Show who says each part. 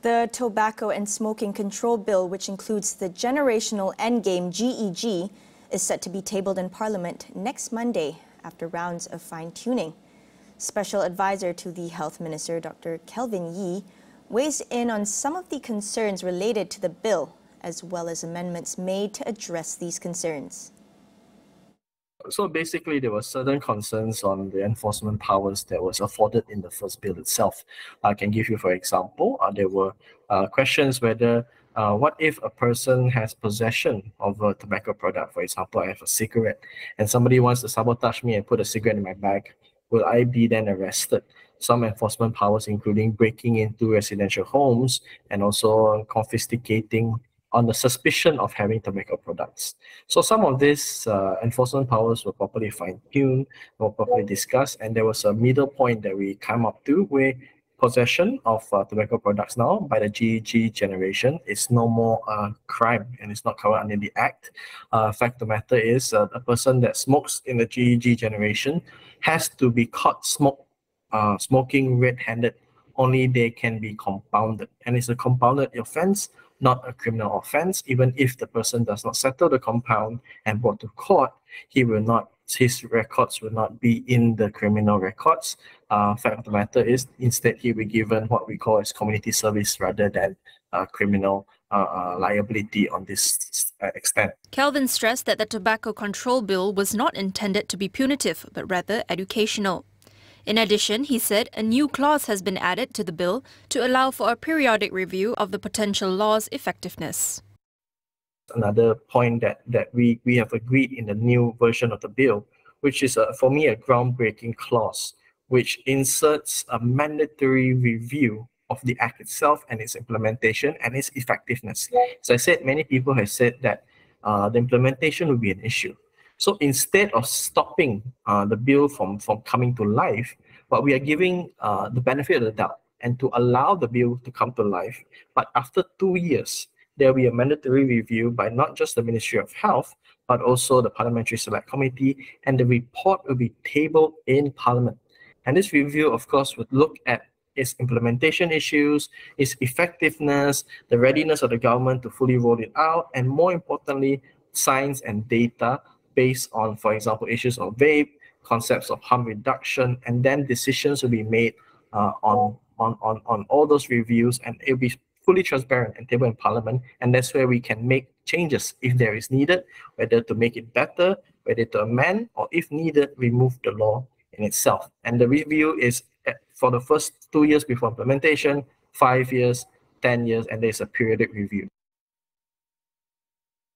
Speaker 1: The Tobacco and Smoking Control Bill, which includes the Generational Endgame GEG, is set to be tabled in Parliament next Monday after rounds of fine-tuning. Special Advisor to the Health Minister, Dr. Kelvin Yii, weighs in on some of the concerns related to the bill, as well as amendments made to address these concerns.
Speaker 2: So basically, there were certain concerns on the enforcement powers that was afforded in the first bill itself. I can give you, for example, there were questions whether what if a person has possession of a tobacco product? For example, I have a cigarette and somebody wants to sabotage me and put a cigarette in my bag. Will I be then arrested? Some enforcement powers, including breaking into residential homes and also confiscating on the suspicion of having tobacco products. So some of these enforcement powers were properly fine-tuned, were properly discussed, and there was a middle point that we came up to where possession of tobacco products now by the GEG generation is no more a crime and it's not covered under the Act. Fact of the matter is a person that smokes in the GEG generation has to be caught smoking red-handed. Only they can be compounded, and it's a compounded offense, not a criminal offense. Even if the person does not settle the compound and brought to court, his records will not be in the criminal records. Fact of the matter is, instead he will be given what we call as community service rather than criminal liability on this extent.
Speaker 3: Kelvin stressed that the Tobacco Control Bill was not intended to be punitive, but rather educational. In addition, he said a new clause has been added to the bill to allow for a periodic review of the potential law's effectiveness.
Speaker 2: Another point that we have agreed in the new version of the bill, which is for me a groundbreaking clause, which inserts a mandatory review of the Act itself and its implementation and its effectiveness. As I said, many people have said that the implementation will be an issue. So instead of stopping the bill from coming to life, but we are giving the benefit of the doubt and to allow the bill to come to life. But after 2 years, there will be a mandatory review by not just the Ministry of Health, but also the Parliamentary Select Committee, and the report will be tabled in Parliament. And this review, of course, would look at its implementation issues, its effectiveness, the readiness of the government to fully roll it out, and more importantly, science and data based on, for example, issues of vape, concepts of harm reduction, and then decisions will be made on all those reviews, and it will be fully transparent and tabled in Parliament, and that's where we can make changes if there is needed, whether to make it better, whether to amend, or if needed, remove the law in itself. And the review is for the first 2 years before implementation, 5 years, 10 years, and there's a periodic review.